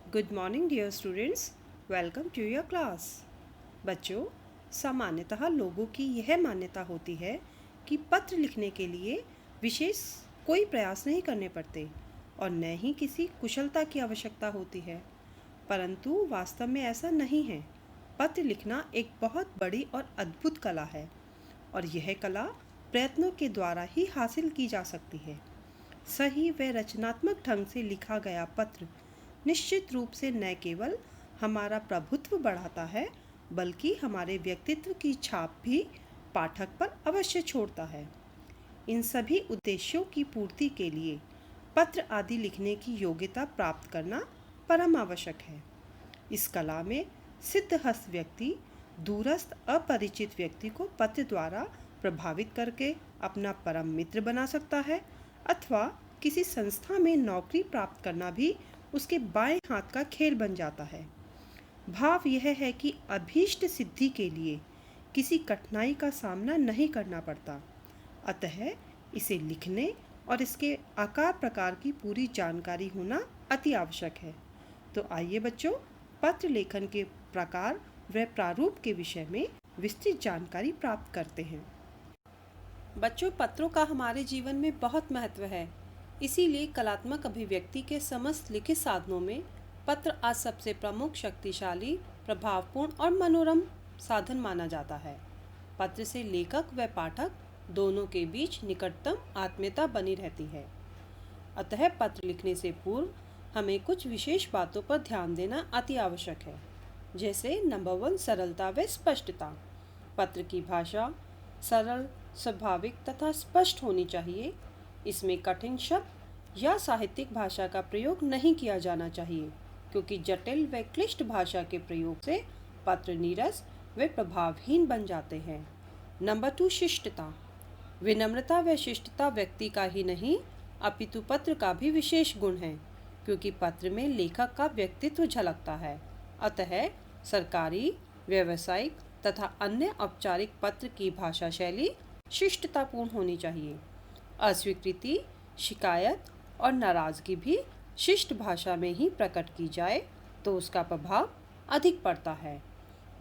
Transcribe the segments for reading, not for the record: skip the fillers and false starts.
Good morning dear students, welcome to your class. बच्चों, सामान्यतः लोगों की यह मान्यता होती है कि पत्र लिखने के लिए विशेष कोई प्रयास नहीं करने पड़ते और न ही किसी कुशलता की आवश्यकता होती है। परंतु वास्तव में ऐसा नहीं है। पत्र लिखना एक बहुत बड़ी और अद्भुत कला है और यह कला प्रयत्नों के द्वारा ही हासिल की जा सकती है। सही व रचनात्मक ढंग से लिखा गया पत्र निश्चित रूप से न केवल हमारा प्रभुत्व बढ़ाता है, बल्कि हमारे व्यक्तित्व की छाप भी पाठक पर अवश्य छोड़ता है। इन सभी उद्देश्यों की पूर्ति के लिए पत्र आदि लिखने की योग्यता प्राप्त करना परम आवश्यक है। इस कला में सिद्धहस्त व्यक्ति दूरस्थ अपरिचित व्यक्ति को पत्र द्वारा प्रभावित करके अपना परम मित्र बना सकता है, अथवा किसी संस्था में नौकरी प्राप्त करना भी उसके बाएं हाथ का खेल बन जाता है। भाव यह है कि अभीष्ट सिद्धि के लिए किसी कठिनाई का सामना नहीं करना पड़ता, अतः इसे लिखने और इसके आकार प्रकार की पूरी जानकारी होना अति आवश्यक है। तो आइए बच्चों, पत्र लेखन के प्रकार व प्रारूप के विषय में विस्तृत जानकारी प्राप्त करते हैं। बच्चों, पत्रों का हमारे जीवन में बहुत महत्व है। इसीलिए कलात्मक अभिव्यक्ति के समस्त लिखित साधनों में पत्र आज सबसे प्रमुख, शक्तिशाली, प्रभावपूर्ण और मनोरम साधन माना जाता है। पत्र से लेखक व पाठक दोनों के बीच निकटतम आत्मीयता बनी रहती है। अतः पत्र लिखने से पूर्व हमें कुछ विशेष बातों पर ध्यान देना अति आवश्यक है। जैसे नंबर 1, सरलता व स्पष्टता। पत्र की भाषा सरल, स्वाभाविक तथा स्पष्ट होनी चाहिए। इसमें कठिन शब्द या साहित्यिक भाषा का प्रयोग नहीं किया जाना चाहिए, क्योंकि जटिल व क्लिष्ट भाषा के प्रयोग से पत्र नीरस व प्रभावहीन बन जाते हैं। नंबर 2, शिष्टता। विनम्रता व शिष्टता व्यक्ति का ही नहीं, अपितु पत्र का भी विशेष गुण है, क्योंकि पत्र में लेखक का व्यक्तित्व झलकता है। अतः सरकारी, व्यावसायिक तथा अन्य औपचारिक पत्र की भाषा शैली शिष्टतापूर्ण होनी चाहिए। अस्वीकृति, शिकायत और नाराजगी भी शिष्ट भाषा में ही प्रकट की जाए तो उसका प्रभाव अधिक पड़ता है।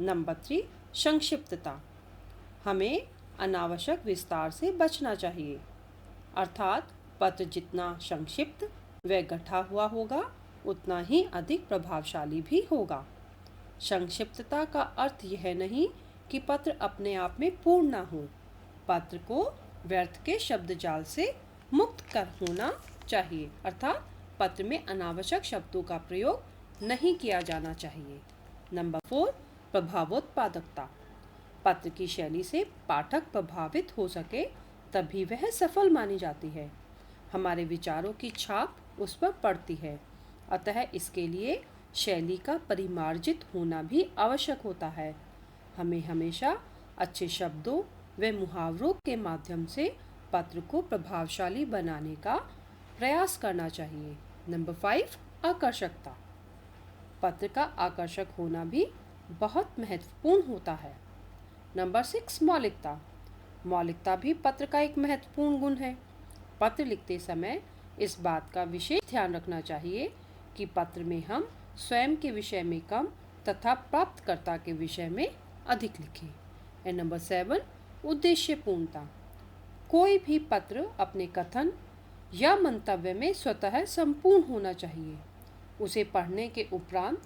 नंबर 3, संक्षिप्तता। हमें अनावश्यक विस्तार से बचना चाहिए, अर्थात पत्र जितना संक्षिप्त व गढ़ा हुआ होगा उतना ही अधिक प्रभावशाली भी होगा। संक्षिप्तता का अर्थ यह नहीं कि पत्र अपने आप में पूर्ण ना हो। पत्र को व्यर्थ के शब्द जाल से मुक्त कर होना चाहिए, अर्थात पत्र में अनावश्यक शब्दों का प्रयोग नहीं किया जाना चाहिए। नंबर 4, प्रभावोत्पादकता। पत्र की शैली से पाठक प्रभावित हो सके तभी वह सफल मानी जाती है। हमारे विचारों की छाप उस पर पड़ती है, अतः इसके लिए शैली का परिमार्जित होना भी आवश्यक होता है। हमें हमेशा अच्छे शब्दों व मुहावरों के माध्यम से पत्र को प्रभावशाली बनाने का प्रयास करना चाहिए। नंबर 5, आकर्षकता। पत्र का आकर्षक होना भी बहुत महत्वपूर्ण होता है। नंबर 6, मौलिकता। मौलिकता भी पत्र का एक महत्वपूर्ण गुण है। पत्र लिखते समय इस बात का विशेष ध्यान रखना चाहिए कि पत्र में हम स्वयं के विषय में कम तथा प्राप्तकर्ता के विषय में अधिक लिखें। And number 7, उद्देश्यपूर्णता। कोई भी पत्र अपने कथन या मंतव्य में स्वतः संपूर्ण होना चाहिए। उसे पढ़ने के उपरांत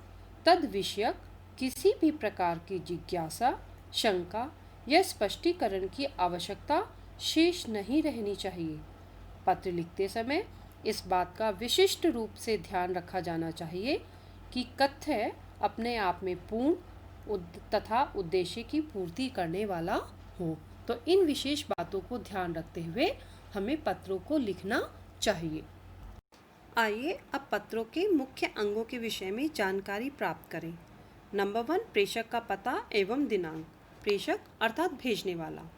तद विषयक किसी भी प्रकार की जिज्ञासा, शंका या स्पष्टीकरण की आवश्यकता शेष नहीं रहनी चाहिए। पत्र लिखते समय इस बात का विशिष्ट रूप से ध्यान रखा जाना चाहिए कि कथ्य अपने आप में पूर्ण तथा उद्देश्य की पूर्ति करने वाला हो। तो इन विशेष बातों को ध्यान रखते हुए हमें पत्रों को लिखना चाहिए। आइए अब पत्रों के मुख्य अंगों के विषय में जानकारी प्राप्त करें। नंबर 1, प्रेषक का पता एवं दिनांक। प्रेषक अर्थात भेजने वाला।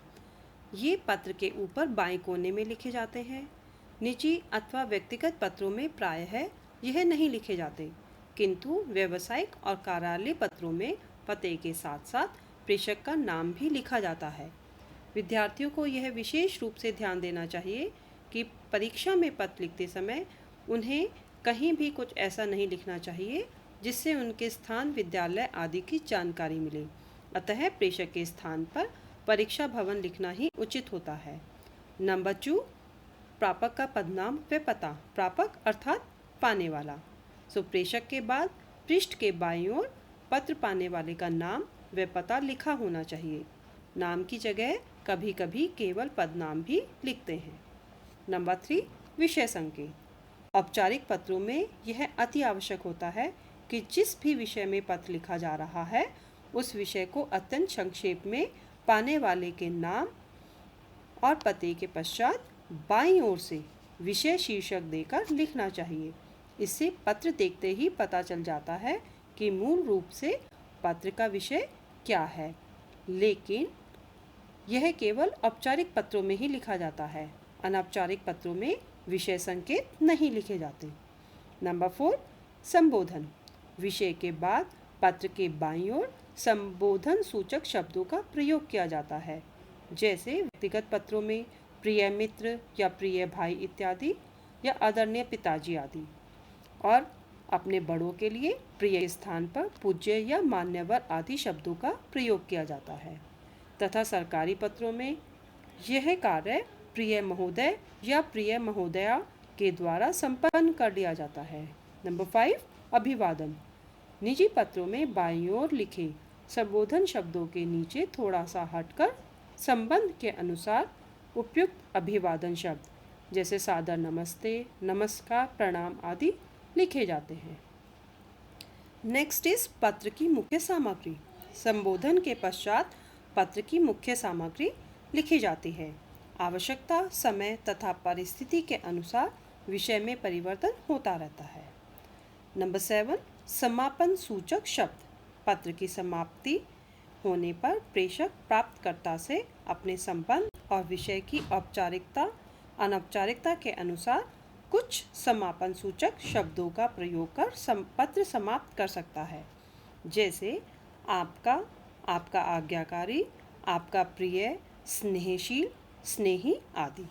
ये पत्र के ऊपर बाएं कोने में लिखे जाते हैं। निजी अथवा व्यक्तिगत पत्रों में प्रायः यह नहीं लिखे जाते, किंतु व्यावसायिक और कार्यालय पत्रों में पते के साथ साथ प्रेषक का नाम भी लिखा जाता है। विद्यार्थियों को यह विशेष रूप से ध्यान देना चाहिए कि परीक्षा में पत्र लिखते समय उन्हें कहीं भी कुछ ऐसा नहीं लिखना चाहिए जिससे उनके स्थान, विद्यालय आदि की जानकारी मिले। अतः प्रेषक के स्थान पर परीक्षा भवन लिखना ही उचित होता है। नंबर 2, प्रापक का पदनाम व पता। प्रापक अर्थात पाने वाला। प्रेषक के बाद पृष्ठ के बाईं ओर पत्र पाने वाले का नाम व पता लिखा होना चाहिए। नाम की जगह कभी कभी केवल पदनाम भी लिखते हैं। नंबर 3, विषय संकेत। औपचारिक पत्रों में यह अति आवश्यक होता है कि जिस भी विषय में पत्र लिखा जा रहा है उस विषय को अत्यंत संक्षेप में पाने वाले के नाम और पते के पश्चात बाईं ओर से विषय शीर्षक देकर लिखना चाहिए। इससे पत्र देखते ही पता चल जाता है कि मूल रूप से पत्र का विषय क्या है। लेकिन यह केवल औपचारिक पत्रों में ही लिखा जाता है। अनौपचारिक पत्रों में विषय संकेत नहीं लिखे जाते। नंबर 4, संबोधन। विषय के बाद पत्र के बाईं ओर संबोधन सूचक शब्दों का प्रयोग किया जाता है, जैसे व्यक्तिगत पत्रों में प्रिय मित्र या प्रिय भाई इत्यादि, या आदरणीय पिताजी आदि। और अपने बड़ों के लिए प्रिय के स्थान पर पूज्य या मान्यवर आदि शब्दों का प्रयोग किया जाता है। तथा सरकारी पत्रों में यह कार्य प्रिय महोदय या प्रिय महोदया के द्वारा संपन्न कर लिया जाता है। नंबर 5, अभिवादन। निजी पत्रों में बाईं ओर लिखे संबोधन शब्दों के नीचे थोड़ा सा हटकर संबंध के अनुसार उपयुक्त अभिवादन शब्द जैसे सादर नमस्ते, नमस्कार, प्रणाम आदि लिखे जाते हैं। नेक्स्ट इज पत्र की मुख्य सामग्री। संबोधन के पश्चात पत्र की मुख्य सामग्री लिखी जाती है। आवश्यकता, समय तथा परिस्थिति के अनुसार विषय में परिवर्तन होता रहता है। नंबर 7, समापन सूचक शब्द। पत्र की समाप्ति होने पर प्रेषक प्राप्तकर्ता से अपने संबंध और विषय की औपचारिकता, अनौपचारिकता के अनुसार कुछ समापन सूचक शब्दों का प्रयोग कर पत्र समाप्त कर सकता है, जैसे आपका, आपका आज्ञाकारी, आपका प्रिय, स्नेहशील, स्नेही आदि।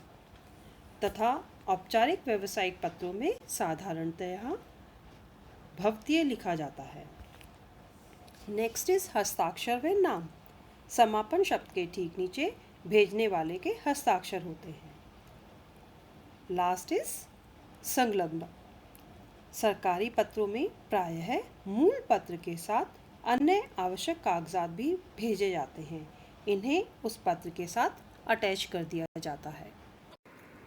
तथा औपचारिक व्यावसायिक पत्रों में साधारणतः भवतीय लिखा जाता है। नेक्स्ट इज हस्ताक्षर व नाम। समापन शब्द के ठीक नीचे भेजने वाले के हस्ताक्षर होते हैं। लास्ट इज संलग्न। सरकारी पत्रों में प्रायः मूल पत्र के साथ अन्य आवश्यक कागजात भी भेजे जाते हैं। इन्हें उस पत्र के साथ अटैच कर दिया जाता है।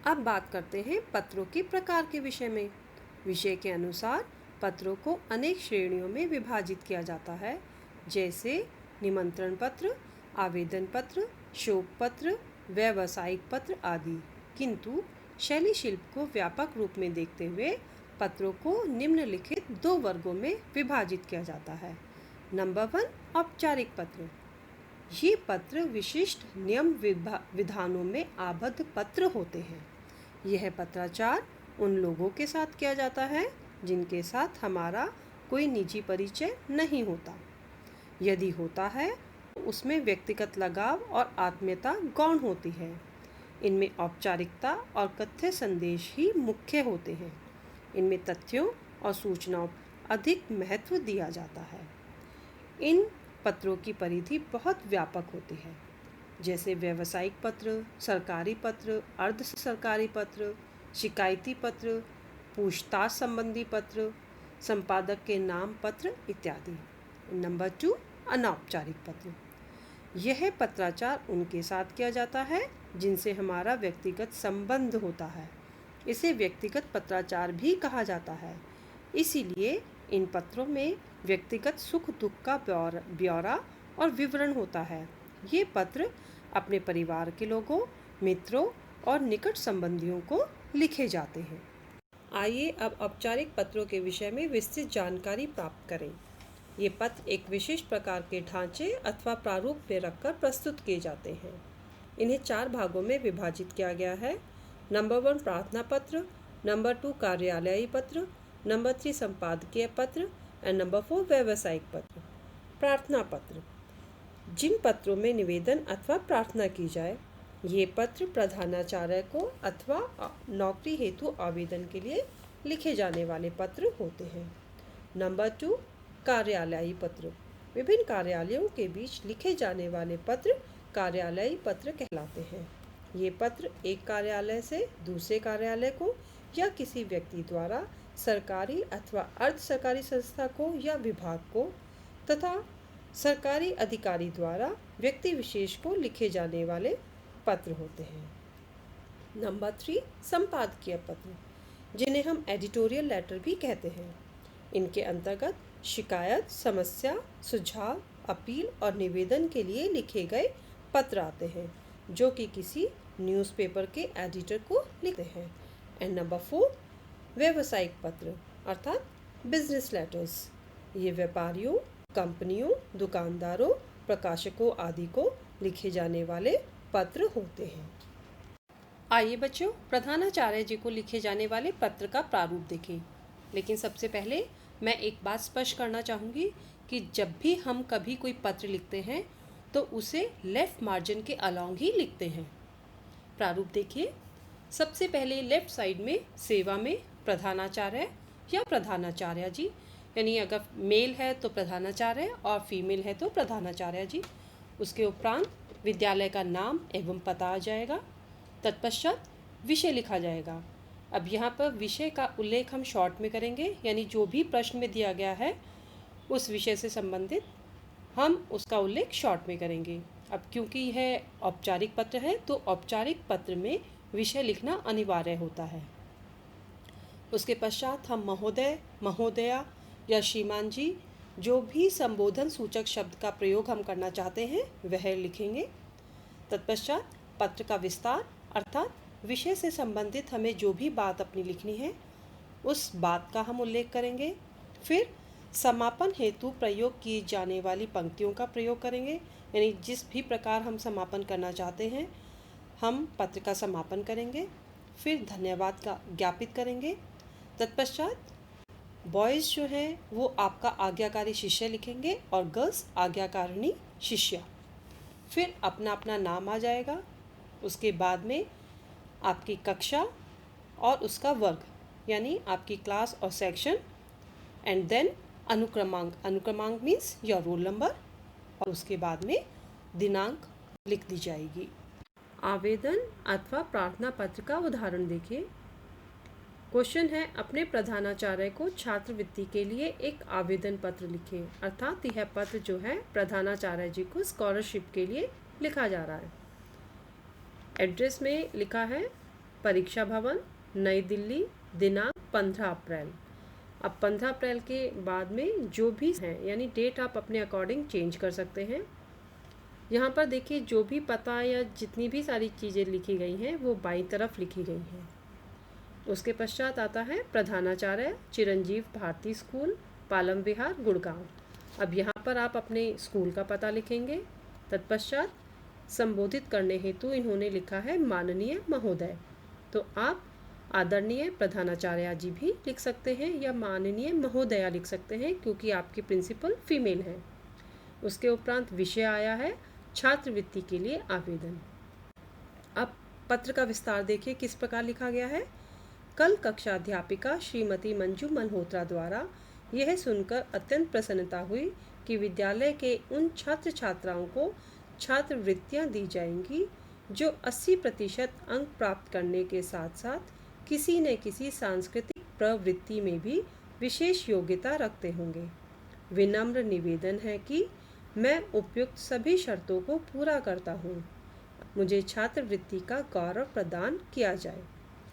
अब बात करते हैं पत्रों के प्रकार के विषय में। विषय के अनुसार पत्रों को अनेक श्रेणियों में विभाजित किया जाता है, जैसे निमंत्रण पत्र, आवेदन पत्र, शोक पत्र, व्यावसायिक पत्र आदि। किंतु शैली शिल्प को व्यापक रूप में देखते हुए पत्रों को निम्नलिखित 2 वर्गों में विभाजित किया जाता है। नंबर 1, औपचारिक पत्र। ये पत्र विशिष्ट नियम विधानों में आबद्ध पत्र होते हैं। यह पत्राचार उन लोगों के साथ किया जाता है जिनके साथ हमारा कोई निजी परिचय नहीं होता। यदि होता है तो उसमें व्यक्तिगत लगाव और आत्मीयता गौण होती है। इनमें औपचारिकता और कथ्य संदेश ही मुख्य होते हैं। इनमें तथ्यों और सूचनाओं अधिक महत्व दिया जाता है। इन पत्रों की परिधि बहुत व्यापक होती है, जैसे व्यावसायिक पत्र, सरकारी पत्र, अर्ध सरकारी पत्र, शिकायती पत्र, पूछताछ संबंधी पत्र, संपादक के नाम पत्र इत्यादि। नंबर 2, अनौपचारिक पत्र। यह पत्राचार उनके साथ किया जाता है जिनसे हमारा व्यक्तिगत संबंध होता है। इसे व्यक्तिगत पत्राचार भी कहा जाता है। इसीलिए इन पत्रों में व्यक्तिगत सुख दुख का ब्यौरा और विवरण होता है। ये पत्र अपने परिवार के लोगों, मित्रों और निकट संबंधियों को लिखे जाते हैं। आइए अब औपचारिक पत्रों के विषय में विस्तृत जानकारी प्राप्त करें। ये पत्र एक विशिष्ट प्रकार के ढांचे अथवा प्रारूप में रखकर प्रस्तुत किए जाते हैं। इन्हें 4 भागों में विभाजित किया गया है। नंबर 1, प्रार्थना पत्र, नंबर 2, कार्यालयीय पत्र, नंबर 3, संपादकीय पत्र एंड नंबर 4, व्यावसायिक पत्र। प्रार्थना पत्र। जिन पत्रों में निवेदन अथवा प्रार्थना की जाए, ये पत्र प्रधानाचार्य को अथवा नौकरी हेतु आवेदन के लिए लिखे जाने वाले पत्र होते हैं। नंबर 2, कार्यालयी पत्र। विभिन्न कार्यालयों के बीच लिखे जाने वाले पत्र कार्यालयी पत्र कहलाते हैं। ये पत्र एक कार्यालय से दूसरे कार्यालय को या किसी व्यक्ति द्वारा सरकारी अथवा अर्ध सरकारी संस्था को या विभाग को तथा सरकारी अधिकारी द्वारा व्यक्ति विशेष को लिखे जाने वाले पत्र होते हैं। नंबर 3, संपादकीय पत्र, जिन्हें हम एडिटोरियल लेटर भी कहते हैं। इनके अंतर्गत शिकायत, समस्या, सुझाव, अपील और निवेदन के लिए लिखे गए पत्र आते हैं, जो कि किसी न्यूज़पेपर के एडिटर को लिखते हैं। एंड नंबर 4, व्यावसायिक पत्र अर्थात बिजनेस लेटर्स। ये व्यापारियों, कंपनियों, दुकानदारों, प्रकाशकों आदि को लिखे जाने वाले पत्र होते हैं। आइए बच्चों, प्रधानाचार्य जी को लिखे जाने वाले पत्र का प्रारूप देखें। लेकिन सबसे पहले मैं एक बात स्पष्ट करना चाहूँगी कि जब भी हम कभी कोई पत्र लिखते हैं तो उसे लेफ्ट मार्जिन के अलॉन्ग ही लिखते हैं। प्रारूप देखिए। सबसे पहले लेफ्ट साइड में सेवा में प्रधानाचार्य या प्रधानाचार्य जी, यानी अगर मेल है तो प्रधानाचार्य और फीमेल है तो प्रधानाचार्य जी। उसके उपरांत विद्यालय का नाम एवं पता आ जाएगा। तत्पश्चात विषय लिखा जाएगा। अब यहाँ पर विषय का उल्लेख हम शॉर्ट में करेंगे, यानी जो भी प्रश्न में दिया गया है उस विषय से संबंधित हम उसका उल्लेख शॉर्ट में करेंगे। अब क्योंकि यह औपचारिक पत्र है तो औपचारिक पत्र में विषय लिखना अनिवार्य होता है। उसके पश्चात हम महोदय, महोदया या श्रीमान जी, जो भी संबोधन सूचक शब्द का प्रयोग हम करना चाहते हैं वह लिखेंगे। तत्पश्चात पत्र का विस्तार अर्थात विषय से संबंधित हमें जो भी बात अपनी लिखनी है उस बात का हम उल्लेख करेंगे। फिर समापन हेतु प्रयोग की जाने वाली पंक्तियों का प्रयोग करेंगे, यानी जिस भी प्रकार हम समापन करना चाहते हैं हम पत्र का समापन करेंगे। फिर धन्यवाद का ज्ञापित करेंगे। तत्पश्चात बॉयज़ जो हैं वो आपका आज्ञाकारी शिष्य लिखेंगे और गर्ल्स आज्ञाकारिणी शिष्या। फिर अपना अपना नाम आ जाएगा। उसके बाद में आपकी कक्षा और उसका वर्ग, यानी आपकी क्लास और सेक्शन, एंड देन अनुक्रमांक मीन्स योर रोल नंबर, और उसके बाद में दिनांक लिख दी जाएगी। आवेदन अथवा प्रार्थना पत्र का उदाहरण देखिए। क्वेश्चन है, अपने प्रधानाचार्य को छात्रवृत्ति के लिए एक आवेदन पत्र लिखें। अर्थात यह पत्र जो है प्रधानाचार्य जी को स्कॉलरशिप के लिए लिखा जा रहा है। एड्रेस में लिखा है परीक्षा भवन, नई दिल्ली, दिनांक 15 अप्रैल। अब 15 अप्रैल के बाद में जो भी है, यानी डेट आप अपने अकॉर्डिंग चेंज कर सकते हैं। यहाँ पर देखिए जो भी पता या जितनी भी सारी चीज़ें लिखी गई हैं वो बाईं तरफ लिखी गई हैं। उसके पश्चात आता है प्रधानाचार्य, चिरंजीव भारती स्कूल, पालम विहार, गुड़गांव। अब यहाँ पर आप अपने स्कूल का पता लिखेंगे। तत्पश्चात संबोधित करने हेतु इन्होंने लिखा है माननीय महोदय, तो आप आदरणीय प्रधानाचार्य जी भी लिख सकते हैं या माननीय महोदया लिख सकते हैं, क्योंकि आपकी प्रिंसिपल फीमेल है। उसके उपरांत विषय आया है छात्रवृत्ति के लिए आवेदन। अब पत्र का विस्तार देखिए किस प्रकार लिखा गया है। कल कक्षा अध्यापिका श्रीमती मंजू मल्होत्रा द्वारा यह सुनकर अत्यंत प्रसन्नता हुई कि विद्यालय के उन छात्र छात्राओं को छात्रवृत्तियां दी जाएंगी जो 80% अंक प्राप्त करने के साथ साथ किसी न किसी सांस्कृतिक प्रवृत्ति में भी विशेष योग्यता रखते होंगे। विनम्र निवेदन है कि मैं उपयुक्त सभी शर्तों को पूरा करता हूँ। मुझे छात्रवृत्ति का गौरव प्रदान किया जाए।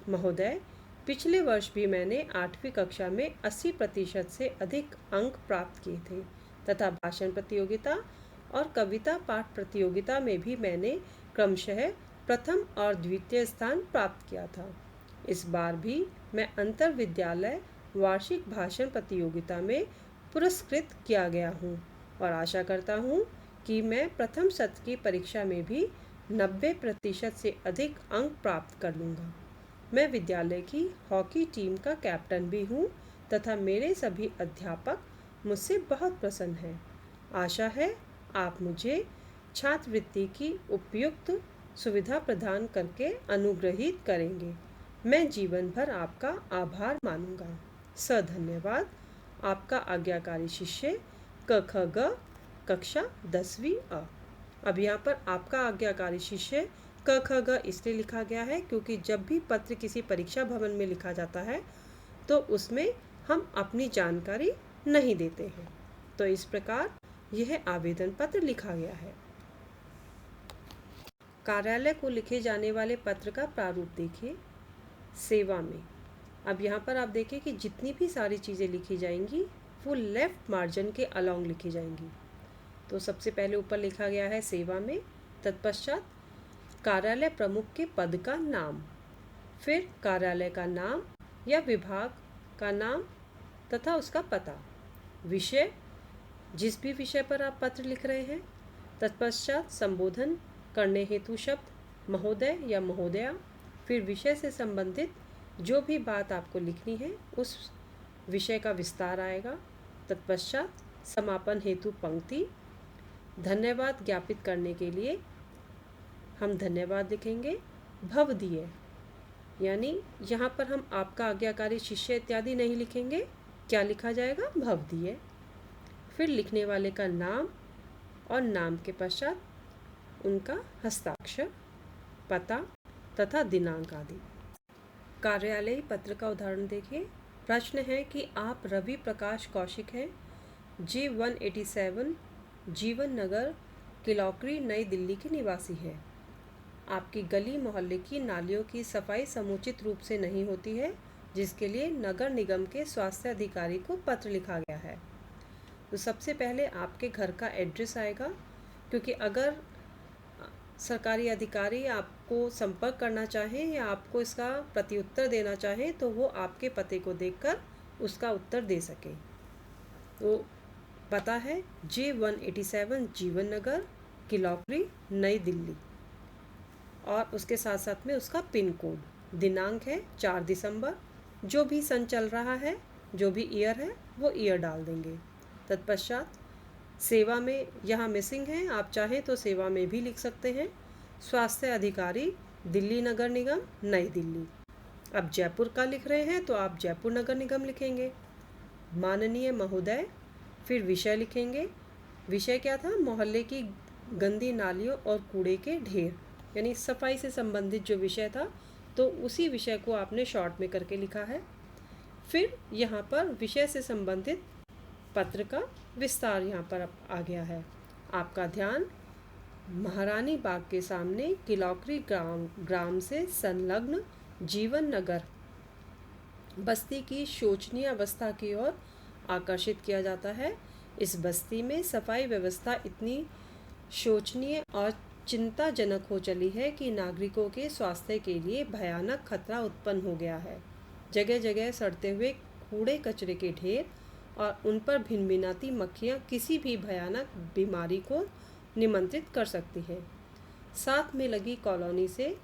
महोदय, पिछले वर्ष भी मैंने 8वीं कक्षा में 80% से अधिक अंक प्राप्त किए थे तथा भाषण प्रतियोगिता और कविता पाठ प्रतियोगिता में भी मैंने क्रमशः प्रथम और द्वितीय स्थान प्राप्त किया था। इस बार भी मैं अंतर विद्यालय वार्षिक भाषण प्रतियोगिता में पुरस्कृत किया गया हूँ और आशा करता हूँ कि मैं प्रथम सत्र की परीक्षा में भी 90% से अधिक अंक प्राप्त कर लूँगा। मैं विद्यालय की हॉकी टीम का कैप्टन भी हूँ तथा मेरे सभी अध्यापक मुझसे बहुत प्रसन्न हैं। आशा है आप मुझे छात्रवृत्ति की उपयुक्त सुविधा प्रदान करके अनुग्रहित करेंगे। मैं जीवन भर आपका आभार मानूंगा। धन्यवाद। आपका आज्ञाकारी शिष्य क ख ग कक्षा 10वीं अ। अब यहाँ पर आपका आज्ञाकारी शिष्य क ख ग इसलिए लिखा गया है क्योंकि जब भी पत्र किसी परीक्षा भवन में लिखा जाता है तो उसमें हम अपनी जानकारी नहीं देते हैं। तो इस प्रकार यह आवेदन पत्र लिखा गया है। कार्यालय को लिखे जाने वाले पत्र का प्रारूप देखिए। सेवा में, अब यहाँ पर आप देखिए कि जितनी भी सारी चीज़ें लिखी जाएंगी वो लेफ्ट मार्जिन के अलोंग लिखी जाएंगी। तो सबसे पहले ऊपर लिखा गया है सेवा में, तत्पश्चात कार्यालय प्रमुख के पद का नाम, फिर कार्यालय का नाम या विभाग का नाम तथा उसका पता, विषय जिस भी विषय पर आप पत्र लिख रहे हैं, तत्पश्चात संबोधन करने हेतु शब्द महोदय या महोदया, फिर विषय से संबंधित जो भी बात आपको लिखनी है उस विषय का विस्तार आएगा, तत्पश्चात समापन हेतु पंक्ति, धन्यवाद ज्ञापित करने के लिए हम धन्यवाद लिखेंगे, भवदीय, यानी यहाँ पर हम आपका आज्ञाकारी शिष्य इत्यादि नहीं लिखेंगे, क्या लिखा जाएगा, भवदीय। फिर लिखने वाले का नाम और नाम के पश्चात उनका हस्ताक्षर, पता तथा दिनांक आदि। कार्यालयी पत्र का उदाहरण देखिए। प्रश्न है कि आप रवि प्रकाश कौशिक हैं, J187 जीवन नगर किलौकरी नई दिल्ली के निवासी है। आपकी गली मोहल्ले की नालियों की सफाई समुचित रूप से नहीं होती है, जिसके लिए नगर निगम के स्वास्थ्य अधिकारी को पत्र लिखा गया है। तो सबसे पहले आपके घर का एड्रेस आएगा, क्योंकि अगर सरकारी अधिकारी आपको संपर्क करना चाहें या आपको इसका प्रत्युत्तर देना चाहें तो वो आपके पते को देखकर उसका उत्तर दे सके। तो पता है J187 जीवन नगर किलौकरी नई दिल्ली, और उसके साथ साथ में उसका पिन कोड, दिनांक है 4 दिसंबर, जो भी सन चल रहा है, जो भी ईयर है वो ईयर डाल देंगे। तत्पश्चात सेवा में यहाँ मिसिंग है, आप चाहें तो सेवा में भी लिख सकते हैं, स्वास्थ्य अधिकारी दिल्ली नगर निगम नई दिल्ली। अब जयपुर का लिख रहे हैं तो आप जयपुर नगर निगम लिखेंगे, माननीय महोदय, फिर विषय लिखेंगे। विषय क्या था, मोहल्ले की गंदी नालियों और कूड़े के ढेर, यानी सफाई से संबंधित जो विषय था तो उसी विषय को आपने शॉर्ट में करके लिखा है। फिर यहाँ पर विषय से संबंधित पत्र का विस्तार यहाँ पर आ गया है। आपका ध्यान महारानी बाग के सामने किलौकरी ग्राम से संलग्न जीवन नगर बस्ती की शोचनीय अवस्था की ओर आकर्षित किया जाता है। इस बस्ती में सफाई व्यवस्था इतनी शोचनीय और चिंताजनक हो चली है कि नागरिकों के स्वास्थ्य के लिए भयानक खतरा उत्पन्न हो गया है। जगह जगह सड़ते हुए कूड़े कचरे के ढेर और उन पर भिनभिनाती मक्खियाँ किसी भी भयानक बीमारी को निमंत्रित कर सकती हैं। साथ में लगी कॉलोनी से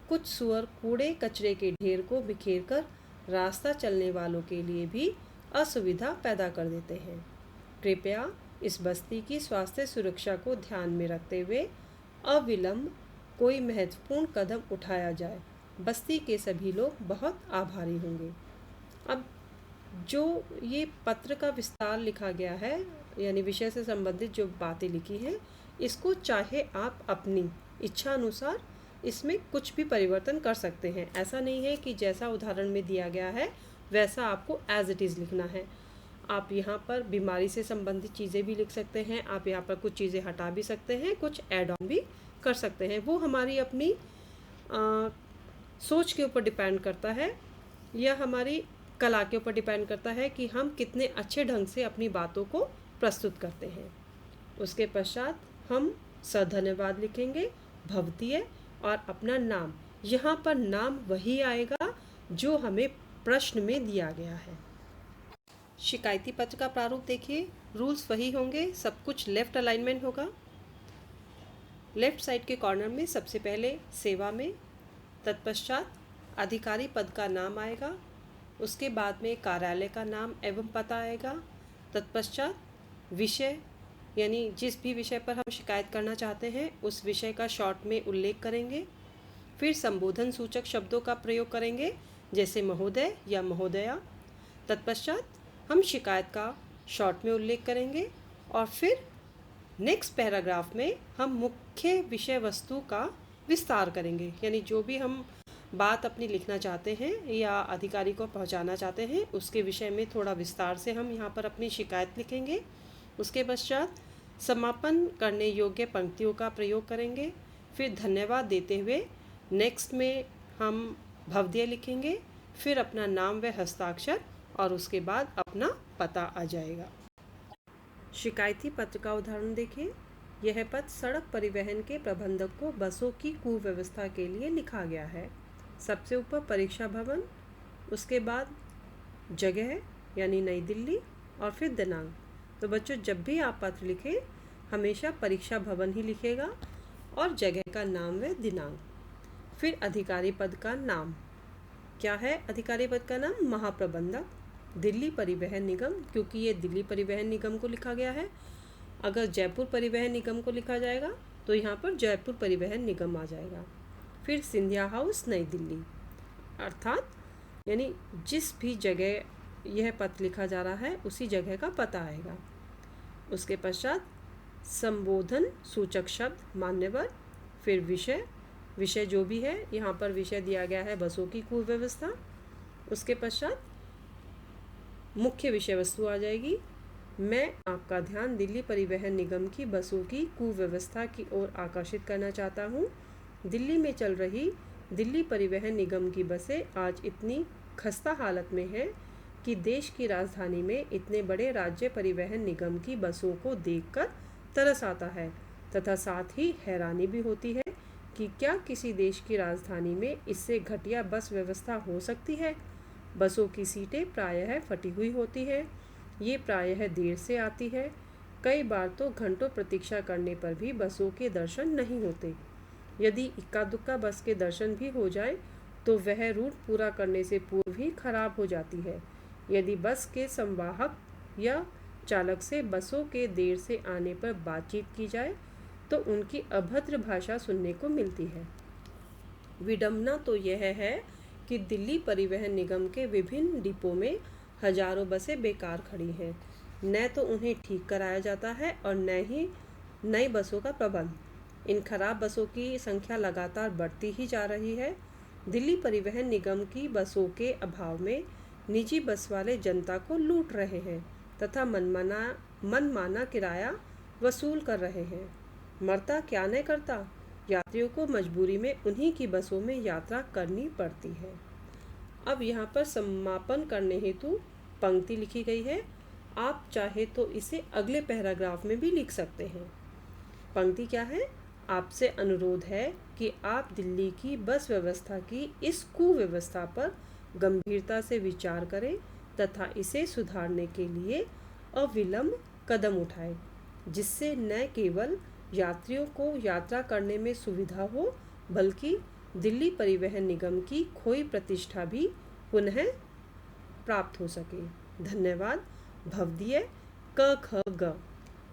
कुछ सुअर कूड़े कचरे के ढेर को बिखेरकर रास्ता चलने वालों के लिए भी असुविधा पैदा कर देते हैं। कृपया इस बस्ती की स्वास्थ्य सुरक्षा को ध्यान में रखते हुए अविलंब कोई महत्वपूर्ण कदम उठाया जाए। बस्ती के सभी लोग बहुत आभारी होंगे। अब जो ये पत्र का विस्तार लिखा गया है, यानी विषय से संबंधित जो बातें लिखी हैं, इसको चाहे आप अपनी इच्छा अनुसार इसमें कुछ भी परिवर्तन कर सकते हैं। ऐसा नहीं है कि जैसा उदाहरण में दिया गया है वैसा आपको एज इट इज़ लिखना है। आप यहाँ पर बीमारी से संबंधित चीज़ें भी लिख सकते हैं, आप यहाँ पर कुछ चीज़ें हटा भी सकते हैं, कुछ ऐड ऑन भी कर सकते हैं। वो हमारी अपनी सोच के ऊपर डिपेंड करता है या हमारी कला के ऊपर डिपेंड करता है कि हम कितने अच्छे ढंग से अपनी बातों को प्रस्तुत करते हैं। उसके पश्चात हम सधन्यवाद लिखेंगे, भवदीय, और अपना नाम। यहाँ पर नाम वही आएगा जो हमें प्रश्न में दिया गया है। शिकायती पत्र का प्रारूप देखिए। रूल्स वही होंगे, सब कुछ लेफ़्ट अलाइनमेंट होगा। लेफ़्ट साइड के कॉर्नर में सबसे पहले सेवा में, तत्पश्चात अधिकारी पद का नाम आएगा, उसके बाद में कार्यालय का नाम एवं पता आएगा, तत्पश्चात विषय, यानी जिस भी विषय पर हम शिकायत करना चाहते हैं उस विषय का शॉर्ट में उल्लेख करेंगे। फिर संबोधन सूचक शब्दों का प्रयोग करेंगे, जैसे महोदय या महोदया। तत्पश्चात हम शिकायत का शॉर्ट में उल्लेख करेंगे और फिर नेक्स्ट पैराग्राफ में हम मुख्य विषय वस्तु का विस्तार करेंगे, यानी जो भी हम बात अपनी लिखना चाहते हैं या अधिकारी को पहुंचाना चाहते हैं उसके विषय में थोड़ा विस्तार से हम यहाँ पर अपनी शिकायत लिखेंगे। उसके पश्चात समापन करने योग्य पंक्तियों का प्रयोग करेंगे। फिर धन्यवाद देते हुए नेक्स्ट में हम भवदीय लिखेंगे, फिर अपना नाम व हस्ताक्षर और उसके बाद अपना पता आ जाएगा। शिकायती पत्र का उदाहरण देखिए। यह पत्र सड़क परिवहन के प्रबंधक को बसों की कुव्यवस्था के लिए लिखा गया है। सबसे ऊपर परीक्षा भवन, उसके बाद जगह यानी नई दिल्ली और फिर दिनांक। तो बच्चों जब भी आप पत्र लिखें हमेशा परीक्षा भवन ही लिखेगा और जगह का नाम व दिनांक। फिर अधिकारी पद का नाम क्या है? अधिकारी पद का नाम महाप्रबंधक, दिल्ली परिवहन निगम, क्योंकि ये दिल्ली परिवहन निगम को लिखा गया है। अगर जयपुर परिवहन निगम को लिखा जाएगा तो यहाँ पर जयपुर परिवहन निगम आ जाएगा। फिर सिंधिया हाउस नई दिल्ली, अर्थात यानी जिस भी जगह यह पत्र लिखा जा रहा है उसी जगह का पता आएगा। उसके पश्चात संबोधन सूचक शब्द मान्यवर, फिर विषय जो भी है, यहाँ पर विषय दिया गया है बसों की कुव्यवस्था। उसके पश्चात मुख्य विषय वस्तु आ जाएगी। मैं आपका ध्यान दिल्ली परिवहन निगम की बसों की कुव्यवस्था की ओर आकर्षित करना चाहता हूँ। दिल्ली में चल रही दिल्ली परिवहन निगम की बसें आज इतनी खस्ता हालत में हैं कि देश की राजधानी में इतने बड़े राज्य परिवहन निगम की बसों को देखकर तरस आता है तथा साथ ही हैरानी भी होती है कि क्या किसी देश की राजधानी में इससे घटिया बस व्यवस्था हो सकती है। बसों की सीटें प्रायः फटी हुई होती है, ये प्रायः देर से आती है। कई बार तो घंटों प्रतीक्षा करने पर भी बसों के दर्शन नहीं होते। यदि इक्का दुक्का बस के दर्शन भी हो जाए तो वह रूट पूरा करने से पूर्व ही खराब हो जाती है। यदि बस के संवाहक या चालक से बसों के देर से आने पर बातचीत की जाए तो उनकी अभद्र भाषा सुनने को मिलती है। विडंबना तो यह है कि दिल्ली परिवहन निगम के विभिन्न डिपो में हजारों बसें बेकार खड़ी हैं। न तो उन्हें ठीक कराया जाता है और न ही नई बसों का प्रबंध। इन खराब बसों की संख्या लगातार बढ़ती ही जा रही है। दिल्ली परिवहन निगम की बसों के अभाव में निजी बस वाले जनता को लूट रहे हैं तथा मनमाना किराया वसूल कर रहे हैं। मरता क्या नहीं करता, यात्रियों को मजबूरी में उन्हीं की बसों में यात्रा करनी पड़ती है। अब यहाँ पर समापन करने हेतु पंक्ति लिखी गई है। आप चाहे तो इसे अगले पैराग्राफ में भी लिख सकते हैं। पंक्ति क्या है? आपसे अनुरोध है कि आप दिल्ली की बस व्यवस्था की इस कुव्यवस्था पर गंभीरता से विचार करें तथा इसे सुधारने के लिए अविलंब कदम उठाएं, जिससे न केवल यात्रियों को यात्रा करने में सुविधा हो बल्कि दिल्ली परिवहन निगम की खोई प्रतिष्ठा भी पुनः प्राप्त हो सके। धन्यवाद। भवदीय क ख ग।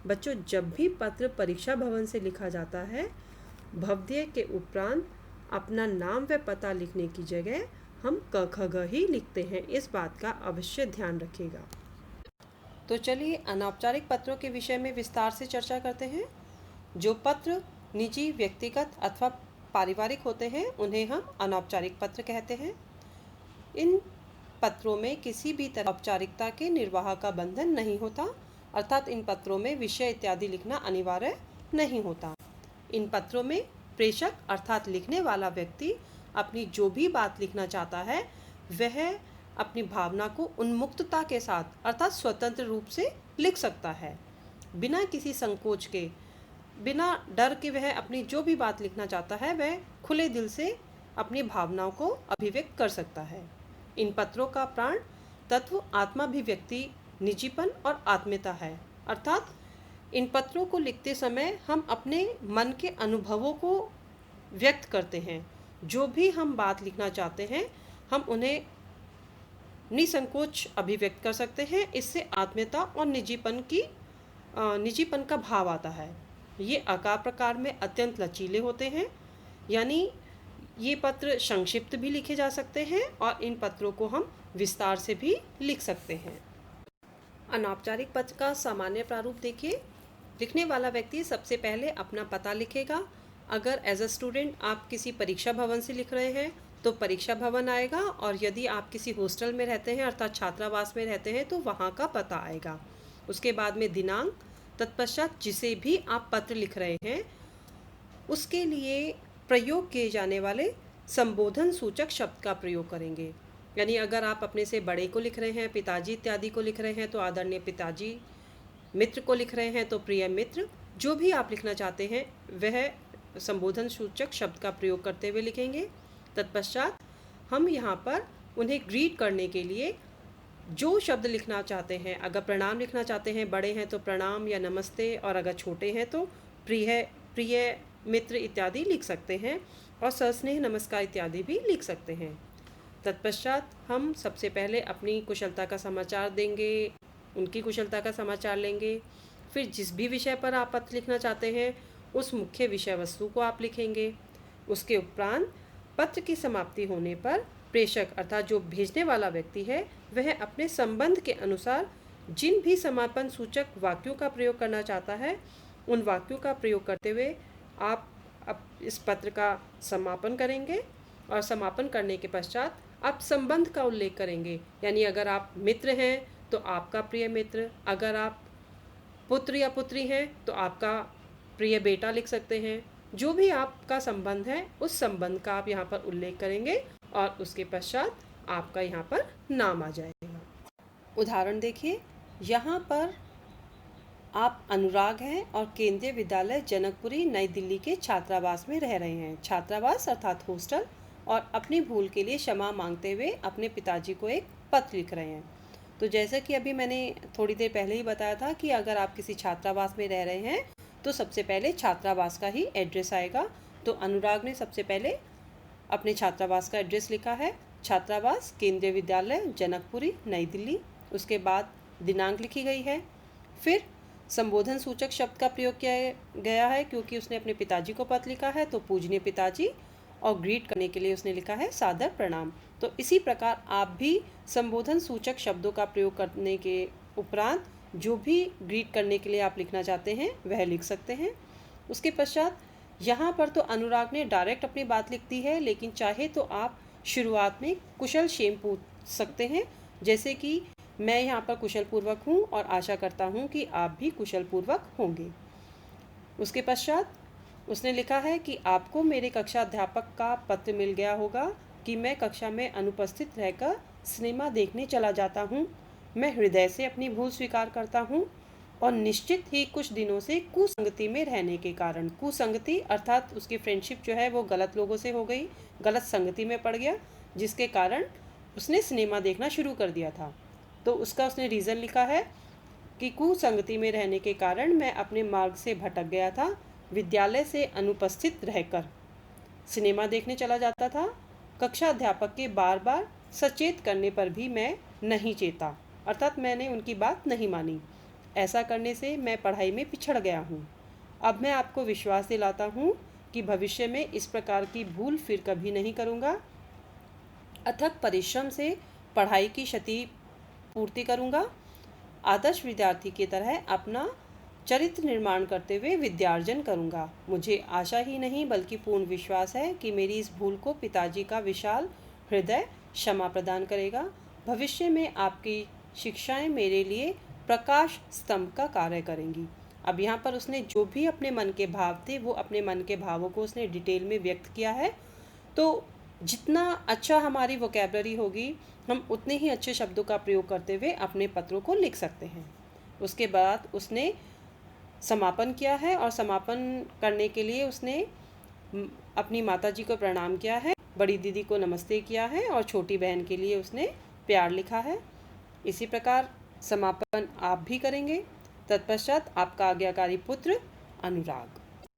बच्चों जब भी पत्र परीक्षा भवन से लिखा जाता है भवदीय के उपरांत अपना नाम व पता लिखने की जगह हम क ख ग ही लिखते हैं। इस बात का अवश्य ध्यान रखिएगा। तो चलिए अनौपचारिक पत्रों के विषय में विस्तार से चर्चा करते हैं। जो पत्र निजी, व्यक्तिगत अथवा पारिवारिक होते हैं उन्हें हम अनौपचारिक पत्र कहते हैं। इन पत्रों में किसी भी तरह औपचारिकता के निर्वाह का बंधन नहीं होता, अर्थात इन पत्रों में विषय इत्यादि लिखना अनिवार्य नहीं होता। इन पत्रों में प्रेषक अर्थात लिखने वाला व्यक्ति अपनी जो भी बात लिखना चाहता है वह अपनी भावना को उन्मुक्तता के साथ अर्थात स्वतंत्र रूप से लिख सकता है, बिना किसी संकोच के, बिना डर के। वह अपनी जो भी बात लिखना चाहता है वह खुले दिल से अपनी भावनाओं को अभिव्यक्त कर सकता है। इन पत्रों का प्राण तत्व आत्माभिव्यक्ति, निजीपन और आत्मीयता है, अर्थात इन पत्रों को लिखते समय हम अपने मन के अनुभवों को व्यक्त करते हैं। जो भी हम बात लिखना चाहते हैं हम उन्हें निसंकोच अभिव्यक्त कर सकते हैं। इससे आत्मीयता और निजीपन का भाव आता है। ये आकार प्रकार में अत्यंत लचीले होते हैं, यानी ये पत्र संक्षिप्त भी लिखे जा सकते हैं और इन पत्रों को हम विस्तार से भी लिख सकते हैं। अनौपचारिक पत्र का सामान्य प्रारूप देखिए। लिखने वाला व्यक्ति सबसे पहले अपना पता लिखेगा। अगर एज अ स्टूडेंट आप किसी परीक्षा भवन से लिख रहे हैं तो परीक्षा भवन आएगा, और यदि आप किसी हॉस्टल में रहते हैं अर्थात छात्रावास में रहते हैं तो वहाँ का पता आएगा। उसके बाद में दिनांक, तत्पश्चात जिसे भी आप पत्र लिख रहे हैं उसके लिए प्रयोग किए जाने वाले संबोधन सूचक शब्द का प्रयोग करेंगे। यानी अगर आप अपने से बड़े को लिख रहे हैं, पिताजी इत्यादि को लिख रहे हैं तो आदरणीय पिताजी, मित्र को लिख रहे हैं तो प्रिय मित्र, जो भी आप लिखना चाहते हैं वह संबोधन सूचक शब्द का प्रयोग करते हुए लिखेंगे। तत्पश्चात हम यहाँ पर उन्हें ग्रीट करने के लिए जो शब्द लिखना चाहते हैं, अगर प्रणाम लिखना चाहते हैं, बड़े हैं तो प्रणाम या नमस्ते, और अगर छोटे हैं तो प्रिय मित्र इत्यादि लिख सकते हैं, और सस्नेह नमस्कार इत्यादि भी लिख सकते हैं। तत्पश्चात हम सबसे पहले अपनी कुशलता का समाचार देंगे, उनकी कुशलता का समाचार लेंगे। फिर जिस भी विषय पर आप पत्र लिखना चाहते हैं उस मुख्य विषय वस्तु को आप लिखेंगे। उसके उपरांत पत्र की समाप्ति होने पर प्रेषक अर्थात जो भेजने वाला व्यक्ति है वह अपने संबंध के अनुसार जिन भी समापन सूचक वाक्यों का प्रयोग करना चाहता है उन वाक्यों का प्रयोग करते हुए आप इस पत्र का समापन करेंगे। और समापन करने के पश्चात आप संबंध का उल्लेख करेंगे। यानी अगर आप मित्र हैं तो आपका प्रिय मित्र, अगर आप पुत्र या पुत्री हैं तो आपका प्रिय बेटा लिख सकते हैं। जो भी आपका संबंध है उस संबंध का आप यहाँ पर उल्लेख करेंगे और उसके पश्चात आपका यहाँ पर नाम आ जाएगा। उदाहरण देखिए, यहाँ पर आप अनुराग हैं और केंद्रीय विद्यालय जनकपुरी नई दिल्ली के छात्रावास में रह रहे हैं। छात्रावास अर्थात हॉस्टल, और अपनी भूल के लिए क्षमा मांगते हुए अपने पिताजी को एक पत्र लिख रहे हैं। तो जैसा कि अभी मैंने थोड़ी देर पहले ही बताया था कि अगर आप किसी छात्रावास में रह रहे हैं तो सबसे पहले छात्रावास का ही एड्रेस आएगा। तो अनुराग ने सबसे पहले अपने छात्रावास का एड्रेस लिखा है, छात्रावास केंद्रीय विद्यालय जनकपुरी नई दिल्ली। उसके बाद दिनांक लिखी गई है। फिर संबोधन सूचक शब्द का प्रयोग किया गया है, क्योंकि उसने अपने पिताजी को पत्र लिखा है तो पूजनीय पिताजी, और ग्रीट करने के लिए उसने लिखा है सादर प्रणाम। तो इसी प्रकार आप भी संबोधन सूचक शब्दों का प्रयोग करने के उपरांत जो भी ग्रीट करने के लिए आप लिखना चाहते हैं वह लिख सकते हैं। उसके पश्चात यहाँ पर तो अनुराग ने डायरेक्ट अपनी बात लिख दी है, लेकिन चाहे तो आप शुरुआत में कुशल क्षेम पूछ सकते हैं, जैसे कि मैं यहाँ पर कुशल पूर्वक हूँ और आशा करता हूँ कि आप भी कुशल पूर्वक होंगे। उसके पश्चात उसने लिखा है कि आपको मेरे कक्षा अध्यापक का पत्र मिल गया होगा कि मैं कक्षा में अनुपस्थित रहकर सिनेमा देखने चला जाता हूँ। मैं हृदय से अपनी भूल स्वीकार करता हूँ और निश्चित ही कुछ दिनों से कुसंगति में रहने के कारण, कुसंगति अर्थात उसकी फ्रेंडशिप जो है वो गलत लोगों से हो गई, गलत संगति में पड़ गया, जिसके कारण उसने सिनेमा देखना शुरू कर दिया था। तो उसका उसने रीज़न लिखा है कि कुसंगति में रहने के कारण मैं अपने मार्ग से भटक गया था, विद्यालय से अनुपस्थित रहकर सिनेमा देखने चला जाता था। कक्षा अध्यापक के बार बार सचेत करने पर भी मैं नहीं चेता, अर्थात मैंने उनकी बात नहीं मानी। ऐसा करने से मैं पढ़ाई में पिछड़ गया हूँ। अब मैं आपको विश्वास दिलाता हूँ कि भविष्य में इस प्रकार की भूल फिर कभी नहीं करूँगा। अथक परिश्रम से पढ़ाई की क्षति पूर्ति करूँगा। आदर्श विद्यार्थी की तरह अपना चरित्र निर्माण करते हुए विद्यार्जन करूँगा। मुझे आशा ही नहीं बल्कि पूर्ण विश्वास है कि मेरी इस भूल को पिताजी का विशाल हृदय क्षमा प्रदान करेगा। भविष्य में आपकी शिक्षाएं मेरे लिए प्रकाश स्तंभ का कार्य करेंगी। अब यहाँ पर उसने जो भी अपने मन के भाव थे वो अपने मन के भावों को उसने डिटेल में व्यक्त किया है। तो जितना अच्छा हमारी वोकैबलरी होगी हम उतने ही अच्छे शब्दों का प्रयोग करते हुए अपने पत्रों को लिख सकते हैं। उसके बाद उसने समापन किया है और समापन करने के लिए उसने अपनी माताजी को प्रणाम किया है, बड़ी दीदी को नमस्ते किया है और छोटी बहन के लिए उसने प्यार लिखा है। इसी प्रकार समापन आप भी करेंगे। तत्पश्चात आपका आज्ञाकारी पुत्र अनुराग।